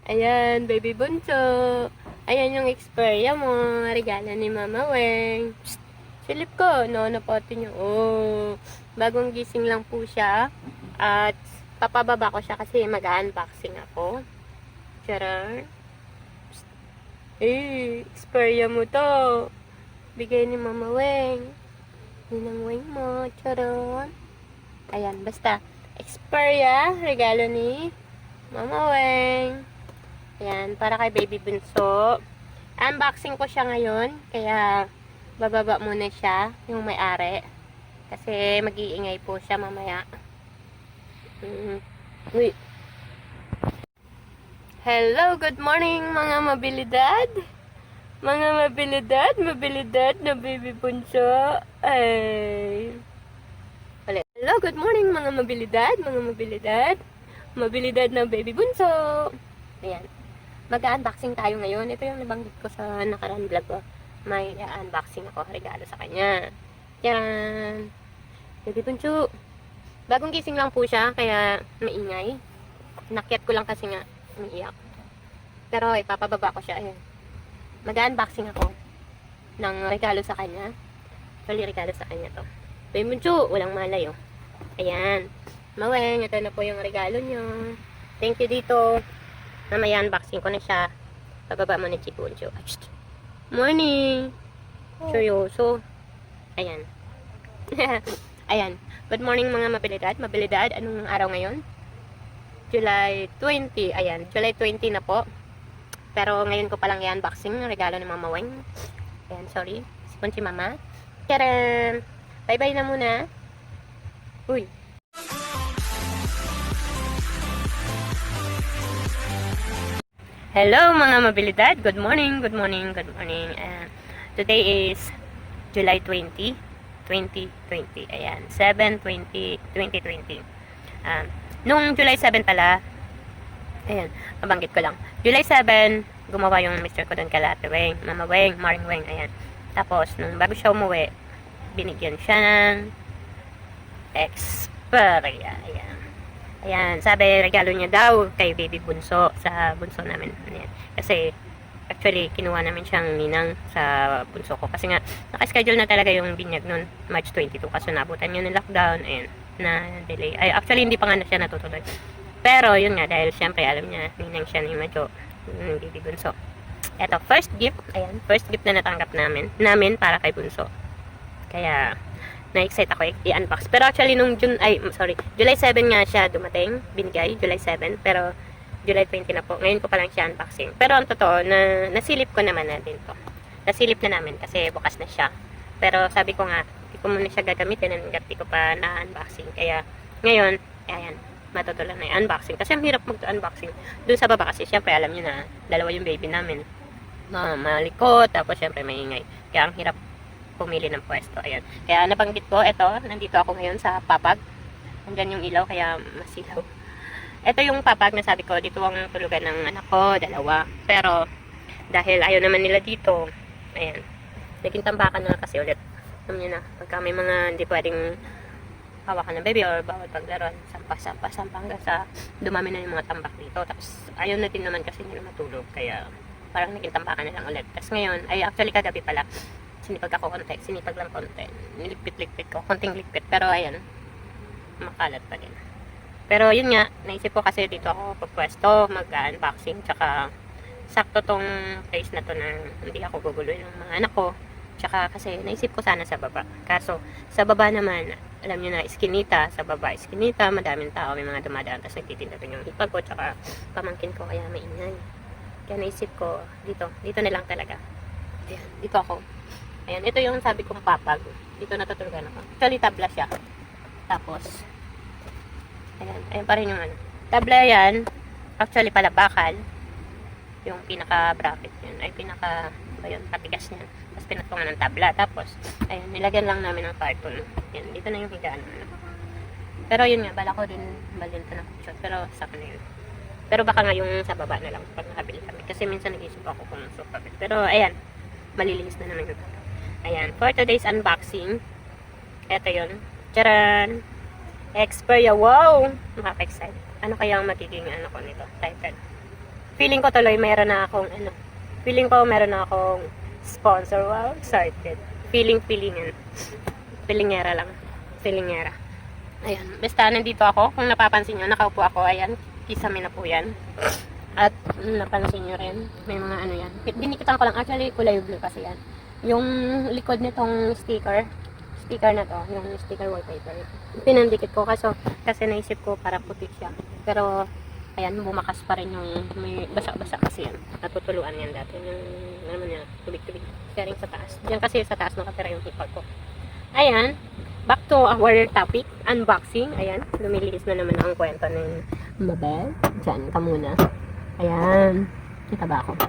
Ayan, baby bunso. Ayan yung Xperia mo. Regalo ni Mama Weng. Psst, silip ko. No, napote niyo. Oh, bagong gising lang po siya. At papababa ko siya kasi mag-unboxing ako. Charan. Psst. Xperia mo to. Bigay ni Mama Weng. Ninang Weng mo. Charan. Ayan, basta. Xperia, regalo ni Mama Weng. Ayan, para kay baby bunso. Unboxing ko siya ngayon, kaya bababa muna siya, yung may-ari. Kasi mag-iingay po siya mamaya. Uy. Hello, good morning mga mabilidad. Mga mabilidad na baby bunso. Ay. Hello, good morning mga mabilidad, Mabilidad na baby bunso. Ayan. Mag-unboxing tayo ngayon. Ito yung nabanggit ko sa nakaraan vlog ko. May unboxing ako, regalo sa kanya. Yan. Baby bunso. Bagong gising lang po siya, kaya maingay. Nakyat ko lang kasi nga umiiyak. Pero ipapababa ko siya. Ayan. Mag-unboxing ako ng regalo sa kanya. Actually, regalo sa kanya to. Baby bunso, walang malay oh. Ayan. Maweng, ito na po yung regalo nyo. Thank you dito. Mamaya unboxing ko na siya. Pababa mo na Chibuncho. Morning! Seryoso. Ayan. Ayan. Good morning mga mabilidad. Anong araw ngayon? July 20. Ayan. July 20 na po. Pero ngayon ko palang i-unboxing. Regalo ni Mama Weng. Ayan, sorry. Sipon si Mama. Tcharam! Bye-bye na muna. Uy. Hello mga mabilidad. Good morning. Today is July 20, 2020. Ayan, 7/20/2020. Nung July 7 pala, ayan, mabanggit ko lang. July 7, gumawa yung Mr. ko doon kala Ate Weng, Mama Weng, Maring Weng, ayan. Tapos, nung bago siya umuwi, binigyan siya ng Xperia. Ayan. Ayan, sabi, regalo niya daw kay baby bunso, sa bunso namin. Ayan. Kasi, actually, kinuha namin siyang ninang sa bunso ko. Kasi nga, nakaschedule na talaga yung binyag nun, March 22. Kaso nabutan yun ng lockdown, ayan, na delay. Ay, actually, hindi pa nga na siya natutuloy. Pero, yun nga, dahil syempre, alam niya, ninang siya ni Majo, baby bunso. Eto, first gift, ayan, first gift na natanggap namin para kay bunso. Kaya, na-excite ako i-unbox. Pero actually nung July 7 nga siya dumating, binigay, July 7. Pero July 20 na po. Ngayon ko pa lang siya unboxing. Pero ang totoo, nasilip ko naman natin to. Nasilip na namin kasi bukas na siya. Pero sabi ko nga, hindi ko muna siya gagamitin hanggat di ko pa na-unboxing. Kaya ngayon, ayan, matutulan na i-unboxing. Kasi ang hirap mag-unboxing. Doon sa baba kasi syempre alam niyo na, dalawa yung baby namin. Malikot, tapos syempre maingay. Kaya ang hirap pumili ng pwesto. Ayan. Kaya nabanggit ko, nandito ako ngayon sa papag. Nandyan yung ilaw, kaya masilaw. Ito yung papag na sabi ko, dito ang tulugan ng anak ko, dalawa. Pero, dahil ayaw naman nila dito, ayan, naging tambakan na kasi ulit. Alam nyo na, pagka may mga hindi pwedeng hawakan ng baby or bawal paglaruan, sampa hanggang sa dumami na yung mga tambak dito. Tapos, ayaw na din naman kasi nila matulog. Kaya, parang naging tambakan na lang ulit. Tapos ngayon, ay actually kagabi pala, sinipag lang konti. Niligpit ko, konting ligpit. Pero ayan, makalat pa din. Pero yun nga, naisip ko kasi dito ako pagpwesto, mag-unboxing, tsaka sakto tong place na to na hindi ako guguloy ng mga anak ko. Tsaka kasi naisip ko sana sa baba. Kaso, sa baba naman, alam nyo na, iskinita, sa baba, iskinita, madaming tao, may mga dumadaan, tapos nagtitinda doon yung hipag ko, tsaka pamangkin ko, kaya maingay. Kaya naisip ko, dito na lang talaga. Ayan, dito ako. Ayan, ito yung sabi kong papag. Dito natutulugan ako. Actually, tabla siya. Tapos, ayan pa rin yung ano. Tabla yan, actually pala bakal. Yung pinaka-bracket yun, ay patigas niya. Tapos pinatungan ng tabla. Tapos, ayan, nilagyan lang namin ng carton. Ayan, dito na yung higaan. Pero yun nga, bala ko din balilta ng kutsyon. Pero, saka na yun. Pero baka nga yung sa baba na lang pag nakabili kami. Kasi minsan nag-isip ako kung sofa bed. Pero, ayan, malilinis na naman yun. Ayan, for today's unboxing, eto yun. Charan! Xperia, wow! Nakaka-excite. Ano kaya ang magiging ano ko nito? Title. feeling ko tuloy meron na akong feeling ko meron na akong sponsor. Wow, excited. Feelingera lang. Feelingera. Ayan, basta nandito ako. Kung napapansin nyo, nakaupo ako. Ayan, kisame na po yan. At napansin nyo rin, may mga ano yan. Dinikitan ko lang. Actually, kulay blue kasi yan. Yung likod nitong sticker na to, yung sticker wallpaper. Pinandikit ko kasi naisip ko para puti siya. Pero, ayan, bumakas pa rin yung may basa-basa kasi yan. Natutuluan yan dati. Yung, ano man yan, tubig-tubig. Sharing sa taas. Diyan kasi sa taas nakatira yung hipag ko. Ayan. Back to our topic, unboxing. Ayan, lumilihis na naman ang kwento ng Mabel. Diyan ka muna. Ayan. Kita ba ako?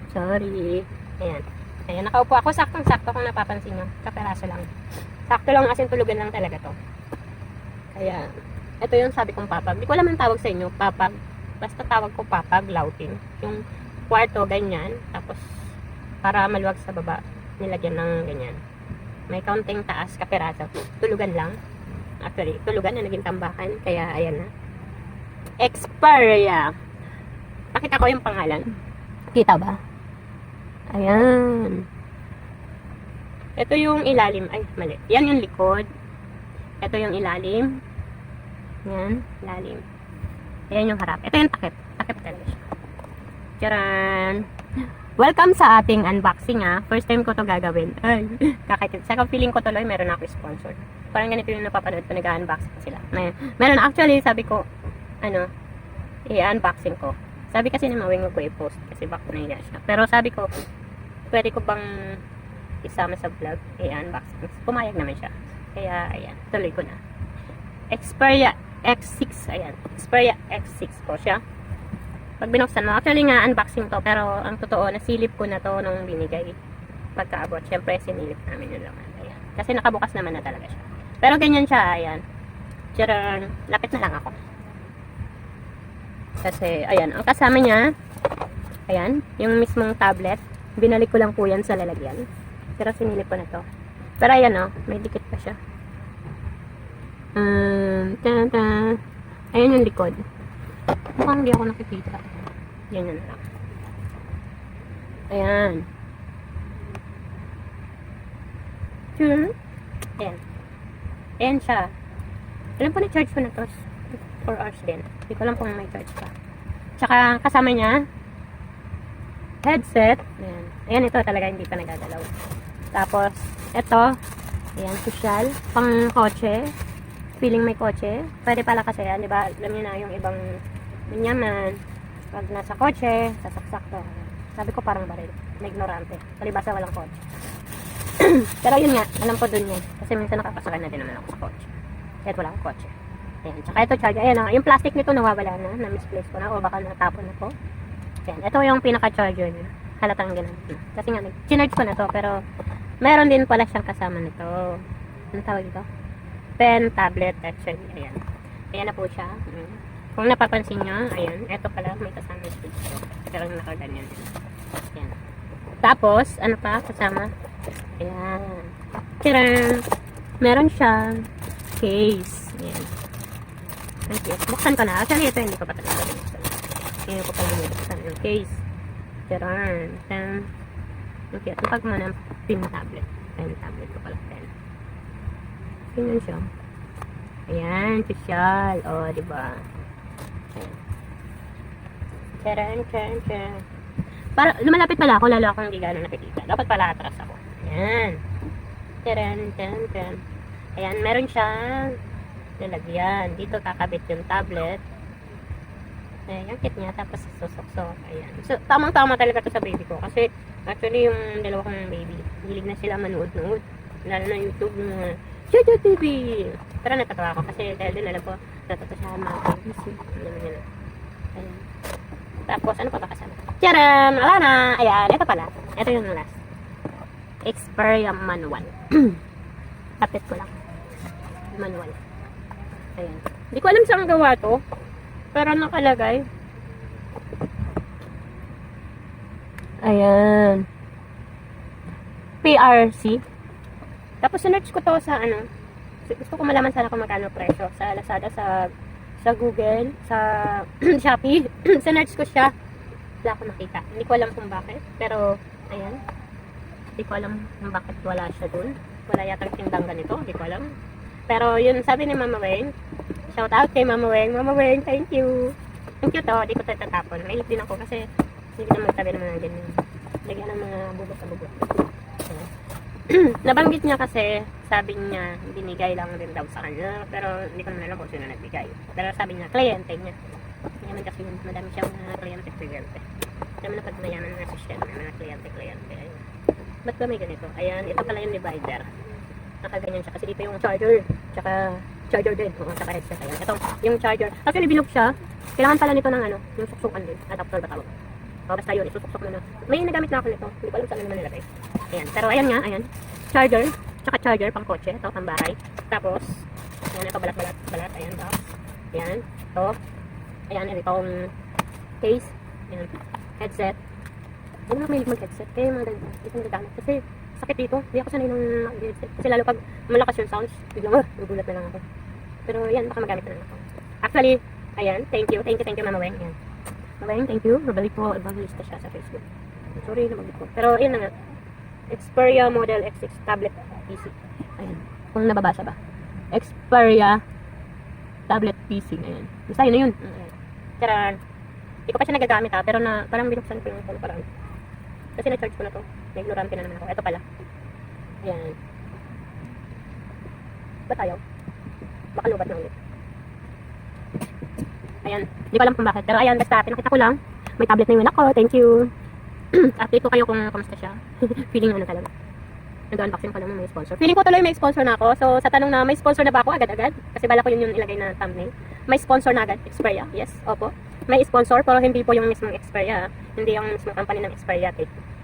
Sorry. Ayan. Ayan, nakaupo ako. Saktong-sakto kung napapansin nyo. Kaperaso lang. Sakto lang as in tulugan lang talaga to. Kaya, ito yung sabi kong papag. Di ko alam ang tawag sa inyo. Papag. Basta tawag ko papag, louting. Yung kwarto, ganyan. Tapos, para maluwag sa baba, nilagyan ng ganyan. May kaunting taas, kaperaso. Tulugan lang. Actually, tulugan na naging tambakan. Kaya, ayan na. Xperia. Pakita ko yung pangalan. Kita ba? Ayan. Ito yung ilalim. Ay, mali. Yan yung likod. Ito yung ilalim. Yan, ilalim. Ayan yung harap. Ito yung takip. Takip talaga siya. Charan! Welcome sa ating unboxing First time ko to gagawin. Ay, kakaitin. Saka feeling ko tuloy meron ako sponsor. Parang ganito yung napapanood ko, nag-unboxing sila. Meron actually, sabi ko, i-unboxing ko. Sabi kasi ni Mawing ko i-post kasi baka nahiya siya. Pero sabi ko, pwede ko bang isama sa vlog, i-unboxing. Pumayag naman siya. Kaya, ayan, tuloy ko na. Xperia X6, ayan. Xperia X6 po siya. Pag binuksan mo, actually nga unboxing to, pero ang totoo, nasilip ko na to nung binigay pagkaabot. Syempre, sinilip namin yun lang. Ayan. Kasi nakabukas naman na talaga siya. Pero ganyan siya, ayan. Tcharan, lapit na lang ako. Kasi, ayan, ang kasama niya, ayan, yung mismong tablet. Binalik ko lang po yan sa lalagyan. Pero sinilip ko na to. Pero ayan, may dikit pa siya. Ayan yung likod. Mukhang hindi ako nakikita. Yan na lang. Ayan. Ayan. Ayan siya. Alam po na-charge ko na to. 4 hours din. Hindi ko lang kung may charge pa. Tsaka kasama niya headset. Ayan. Ayan, ito talaga hindi pa nagagalaw. Tapos, ito. Ayan, social. Pang kotse. Feeling may kotse. Pwede pala kasi yan, di ba? Alam niyo na yung ibang manyaman. Pag nasa kotse, sasaksak to. Sabi ko parang baril. Na ignorante. Palibasa walang kotse. Pero yun nga, alam ko dun yan. Kasi minsan nakakasakay na din naman ako sa kotse. Kahit wala akong kotse. Ayan. Tsaka ito charger. Ayan, yung plastic nito nawawala na. Na-misplace ko na. O baka natapon na po. Ayan. Ito yung pinaka-charger niya. Halatang ganun. Kasi nga, chinarge ko na to. Pero, meron din pala siyang kasama nito. Ano tawag ito? Pen, tablet, actually. Ayan. Ayan na po siya. Kung napapansin nyo, ayan. Ito pala, may kasama yung speech ko. Pero nakaganyan. Ayan. Tapos, ano pa kasama? Ayan. Tcharan! Meron siyang case. Ayan. Okay. Buksan ko na. Actually, ito hindi ko pa talaga binuksan. Ayan ko pala binuksan yung case. Tcharan! Okay. At pag mo ng pin tablet. Pen tablet ko pala. Pen. Ganyan siya. Ayan, social. O, diba? Ayan. Charan, charan, charan. Para, lumalapit pala ako, lalo akong hindi gano'n nakikita. Dapat pala atras ako. Ayan. Charan, charan, charan. Ayan, meron siyang lalagyan. Dito kakabit yung tablet. Ayan, yung kit niya. Tapos susok-sok. Ayan. So, tamang-tama talaga to sa baby ko. Kasi, actually, yung dalawa kong baby, hilig na sila manood-nood. Lalo na YouTube, yung mga Chuchu TV. Pero natatawa ako kasi dahil din alam ko natatawa siya mga babies. Ayan. Tapos ano pa ba kasama? Tcharam! Wala na! Ayan, ito pala. Ito yung last. Xperia manual. Tapit ko lang. Manual. Ayan. Hindi ko alam saan gawa to. Pero nakalagay. Ayan. PRC. Tapos sinearch ko to sa ano, gusto ko malaman sana kung magkano presyo sa Lazada, sa Google, sa Shopee. Sinearch ko siya. wala akong nakita. Hindi ko alam kung bakit. Pero, ayan. Hindi ko alam kung bakit wala siya dun. Wala yatang tindang ganito. Hindi ko alam. Pero, yun sabi ni Mama Weng. Shout out kay Mama Weng. Mama Weng, thank you. Thank you to. Hindi ko tatapon. Mahilig din ako kasi hindi ko na magtabi ng mga ganyan. Lagyan ng mga bubot sa bubot. Nabanggit niya kasi, sabi niya, binigay lang din daw sa kanya. Pero, hindi ko naman alam kung sino nagbigay. Pero sabi niya, kliyente niya. Mayaman kasi yun, madami siyang kliyente. Alam mo na pag mayaman na siya, mga kliyente. Ayun. Ba't ba may ganito? Ayan, ito pala yung divider. Nakaganyan siya kasi dito yung charger. Tsaka charger din. Oo, tsaka headset. Ayan. Ito, yung charger. Actually, bilog siya. Kailangan pala nito ng ano, yung suksukan din. Adapter ba tawag? O, basta yun, isusuksok mo na. May nagamit na ako nito. Hindi ko alam saan naman nilagay. Ayan. Pero ayan nga, ayan. Charger. Tsaka charger pang kotse. Ito, pang bahay. Tapos, ayan, ito balat. Ayan, box. Ayan. Ito. Ayan, itong case. Ayan. Headset. Hindi na mahilig mag-headset. Kaya mga itong gagamit. Kasi sakit dito. Hindi ako sanay ng headset. Kasi lalo pag malakas yung sounds, biglang, gugulat na lang ako. Pero yan, baka magamit na lang ako. Actually, ayan. Thank you, Mama Weng. Ayan. Mama Weng, thank you. Babalik po, evangelista siya sa Facebook. Sorry, nabagit ko. Pero yun na nga. Xperia Model X6 Tablet PC. Ayan. Kung nababasa ba. Xperia Tablet PC. Ayan. Basta yun na yun. Ayan. Tara. Hindi ko pa siya nagagamit ha, pero na, parang binuksan ko yung phone parang. Kasi na-charge ko na to. May ignorante na naman ako. Ito pala. Ayan. Ba't ayaw? Baka lubat na ulit. Ayan. Hindi ko alam kung bakit. Pero ayan, basta pinakita ko lang. May tablet na yun ako. Thank you. Update ko kayo kung kamusta siya. Feeling ano talaga. Nag-unboxing ko lang may sponsor. Feeling ko tuloy may sponsor na ako. So, sa tanong na may sponsor na ba ako agad-agad? Kasi bala ko yun yung ilagay na thumbnail. May sponsor na agad. Xperia. Yes. Opo. May sponsor pero hindi po yung mismong Xperia. Hindi yung mismong company ng Xperia.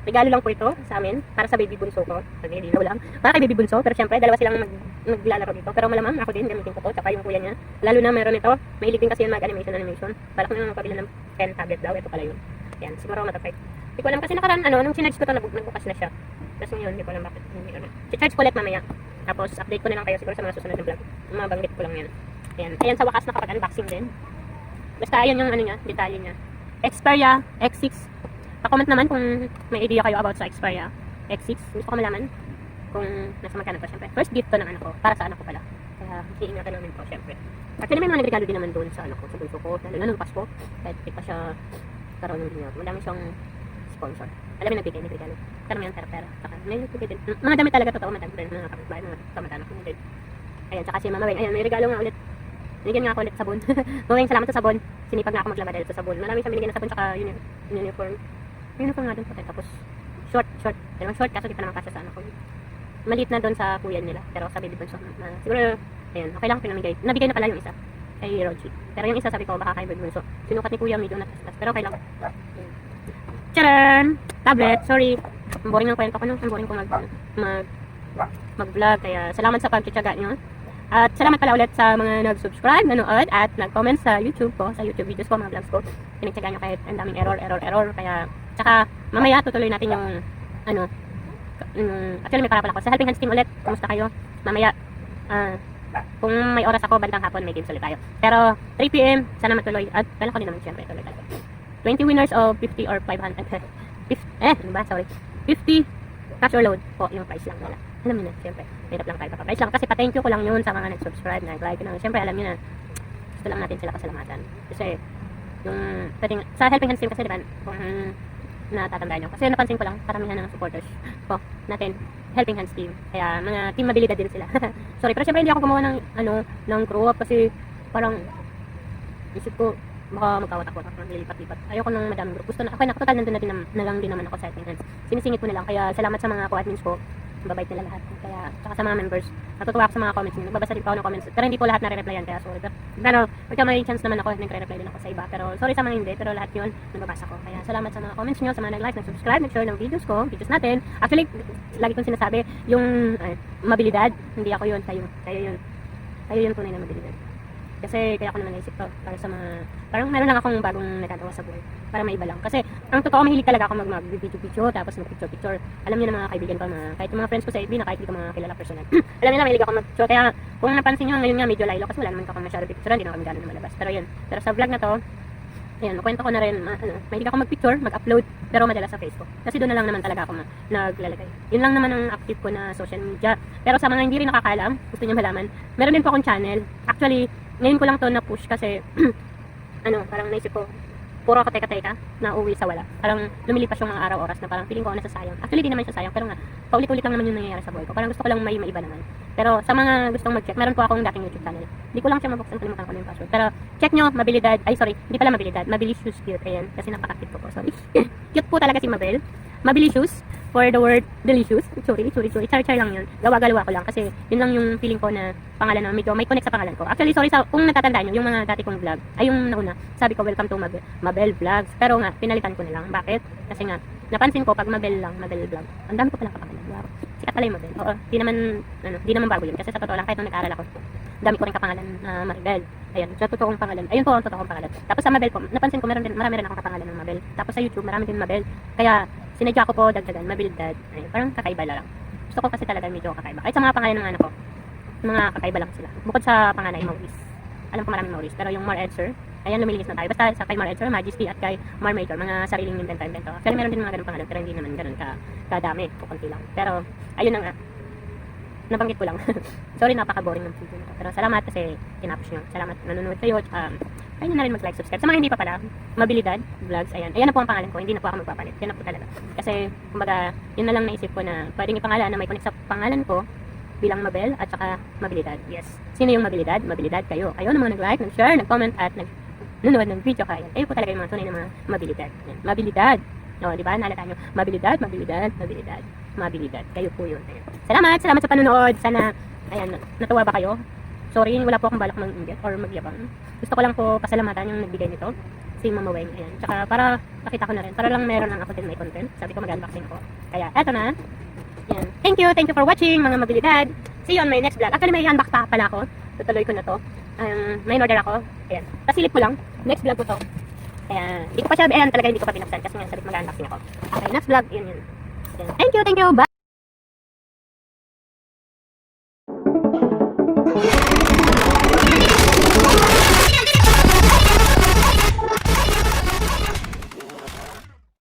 Regalo lang po ito sa amin. Para sa baby bunso ko. Naglilinaw lang. Para kay baby bunso. Pero syempre, dalawa silang maglalaro dito. Pero malamang ako din. Gamitin ko to. Tsaka yung kuya niya. Lalo na meron ito. Mahilig din kasi yun mag-animation. Bala ko na magpabila ng pen tablet daw. Ito pala yun. Yan. Siguro matapay. Hindi ko alam kasi nakaraan nung sinarge ko to nagbukas na siya. Tapos ngayon, hindi ko alam bakit hindi ano. Si-charge ko ulit mamaya. Tapos update ko na lang kayo siguro sa mga susunod na vlog. Mabanggit ko lang yan. Ayan. Ayan sa wakas nakapag-unboxing din. Basta ayun yung ano niya, detalye niya. Xperia X6. Pa-comment naman kung may idea kayo about sa Xperia X6. Gusto ko malaman kung nasa magkano to syempre. First gift to ng anak ko. Para sa anak ko pala. Kaya iingatan namin po syempre. Actually may mga nagregalo din naman doon sa anak ko, sa bunso ko. Lalo na nung Pasko. Kahit di pa siya karoon ng dinero. Madami siyang sponsor. Alam mo nagbigay regalo. Karamihan pera. Saka may nagbigay din. Mga damit talaga totoo. Madami din mga kapitbahay, mga kamag-anak ko din. Ayan, saka si Mama Weng. Ayan, may regalo nga ulit. Binigyan nga ako ulit sabon. Maweng, salamat sa sabon. Sinipag nga ako maglaba dahil sa sabon. Marami siyang binigyan na sabon tsaka uniform. Uniform nga doon po. Tapos short. Dalawang short kaso di pa naman kasya sa anak ko. Maliit na doon sa kuya nila. Pero sabi di ba siguro, ayan, okay lang pinamigay. Nabigay na pala yung isa kay Roji. Pero yung isa sabi ko baka kay Bunso. Sinukat ni kuya medyo natastas. Pero okay lang. Charan! Tablet, sorry. Ang boring ng kwento ko no. Ang boring ko mag-vlog. Kaya salamat sa pagtitiyaga nyo. At salamat pala ulit sa mga nag-subscribe, nanood, at nag-comment sa YouTube ko, sa YouTube videos ko, mga vlogs ko. Pinagtsagaan nyo kahit ang daming error. Kaya, tsaka, mamaya tutuloy natin yung, actually may para pala ako. Sa Helping Hands team ulit, kumusta kayo? Mamaya, kung may oras ako, bandang hapon, may games ulit tayo. Pero, 3 PM, sana matuloy. At, kailan ko din naman, syempre, tuloy tayo. 20 winners of 50 or 500. 50 cash or load po, yung price lang nila. Alam niyo na, siyempre, hirap lang tayo papaprice lang. Kasi pa-thank you ko lang yun sa mga nag-subscribe, nag-like na. Siyempre, alam niyo na, gusto lang natin sila pasalamatan. Kasi, sa Helping Hands team kasi, diba, kung natatandaan nyo. Kasi napansin ko lang, karamihan ng supporters ko natin, Helping Hands team. Kaya, mga team mabilidad din sila. Sorry, pero siyempre, hindi ako gumawa ng crew up kasi, parang, isip ko, baka magkawat-awat ako, lilipat-lipat. Ayoko ng madaming group. Gusto na, okay na, total nandun na lang din naman ako sa Helping Hands. Sinisingit ko na lang, kaya salamat sa mga co-admins ko. Babait nila lahat. Kaya, tsaka sa mga members, natutuwa ako sa mga comments nila. Nagbabasa din po ako ng comments. Pero hindi po lahat nare-replyan, kaya sorry. Pero, pagka may chance naman ako, nagre-reply din ako sa iba. Pero, sorry sa mga hindi, pero lahat yun, nagbabasa ko. Kaya, salamat sa mga comments nyo, sa mga nag-like, nag-subscribe, nag-share ng videos ko, videos natin. Actually, lagi kong sinasabi, yung mabilidad, hindi ako yun, kayo yun. Kayo yun tunay na mabilidad. Kasi kaya ako naman naisip to para sa mga parang meron lang akong bagong nagagawa sa buhay para may iba lang. Kasi ang totoo mahilig talaga ako mag-video tapos mag-picture. Alam niyo na mga kaibigan ko, kahit yung mga friends ko sa FB na kahit hindi ko mga kilala personal. Alam niyo na mahilig ako mag-picture. Kaya kung napansin niyo ngayon nga medyo laylo kasi wala naman ako masyado picture, hindi na kami gano'n lumalabas. Pero yun. Pero sa vlog na to, Ayan, kwento ko na rin, mahilig ako mag-picture, mag-upload, pero madalas sa Facebook. Kasi doon na lang naman talaga ako naglalagay. Yun lang naman ang active ko na social media. Pero sa mga hindi rin nakakaalam, gusto niyo malaman, meron din po akong channel. Actually, ngayon ko lang to na-push kasi, parang naisip ko, puro ako teka-teka, na uwi sa wala. Parang lumilipas yung mga araw-oras na parang feeling ko nasasayang. Actually, di naman siya sayang, pero nga, paulit-ulit lang naman yung nangyayari sa buhay ko. Parang gusto ko lang may maiba naman. Pero sa mga gustong mag-check, meron po akong dating YouTube channel. Hindi ko lang siya mabuksan, kalimutan ko na yung password. Pero check nyo, Mabilidad, hindi pala Mabilidad, Mabilicious Cute, ayan, kasi napaka-cute ko po, sorry. Cute po talaga si Mabel. Mabilicious, for the word delicious. Sorry. Char lang yun. Gawa-galawa ko lang kasi yun lang yung feeling ko na pangalan na medyo may connect sa pangalan ko. Actually, sorry kung natatandaan nyo, yung mga dati kong vlog, ay yung nauna, sabi ko, welcome to Mabel Vlogs. Pero nga, pinalitan ko na lang. Bakit? Kasi nga, napansin ko pag Mabel lang, Mabel Vlog. Ang dami ko palang kapangalan. Wow. Sikat pala yung Mabel. Oo, di naman bago yun. Kasi sa totoo lang, kahit nung nag-aaral ako, dami ko rin kapangalan na Maribel. Ayan, sa totoong pangalan. Ayun po ang totoong pangalan. Tapos sa Mabel ko, napansin ko marami rin akong kapangalan ng Mabel. Tapos sa YouTube, marami din Mabel. Kaya sinadya ko po dagdagan, Mabilidad. Ayun, parang kakaiba lang. Gusto ko kasi talaga medyo kakaiba. Kahit sa mga pangalan ng anak ko, mga kakaiba lang sila. Bukod sa panganay, Maurice. Alam ko maraming Maurice. Pero yung Mar Edser, ayan, lumilinis na tayo. Basta sa kay Mar Edser, Majesty at kay Mar Major, mga sariling invento. Actually, meron din mga ganun pangalan, pero hindi naman ganun kadami. Kukunti lang. Pero, ayun na nga. Nabanggit ko lang. Sorry, napaka-boring ng video nito. Pero salamat kasi tinapos nyo. Salamat nanonood kayo. Kaya nyo na rin mag-like, subscribe. Sa mga hindi pa pala, Mabilidad Vlogs. Ayan na po ang pangalan ko. Hindi na po ako magpapalit. Yan na po talaga. Kasi, kumbaga, yun na lang naisip ko na pwedeng ipangalan na may connect sa pangalan ko bilang Mabel at saka Mabilidad. Yes. Sino yung Mabilidad? Mabilidad kayo. Kayo na mga nag-like, nag-share, nag-comment at nanonood ng video kayo. Kayo po talaga yung mga tunay na mga Mabilidad. Yan. Mabilidad. O, di ba? Nalata nyo. Mabilidad. Mabilidad. Kayo po yun. Ayan. Salamat sa panonood. Sana, ayan, natuwa ba kayo? Sorry, wala po akong balak mag-inggit or magyabang. Gusto ko lang po pasalamatan yung nagbigay nito. Si Mama Weng. Ayan. Tsaka para nakita ko na rin. Para lang meron lang ako din may content. Sabi ko mag-unboxing ko. Kaya, eto na. Ayan. Thank you for watching mga Mabilidad. See you on my next vlog. Actually, may unbox pa pala ako. Tutuloy ko na to. May order ako. Ayan. Pasilip ko lang. Next vlog ko to. Ayan. Hindi ko pa siya, talaga hindi ko pa binuksan kasi nga sabi mag-unboxing ako. Okay, next vlog. Yun. Thank you. Bye.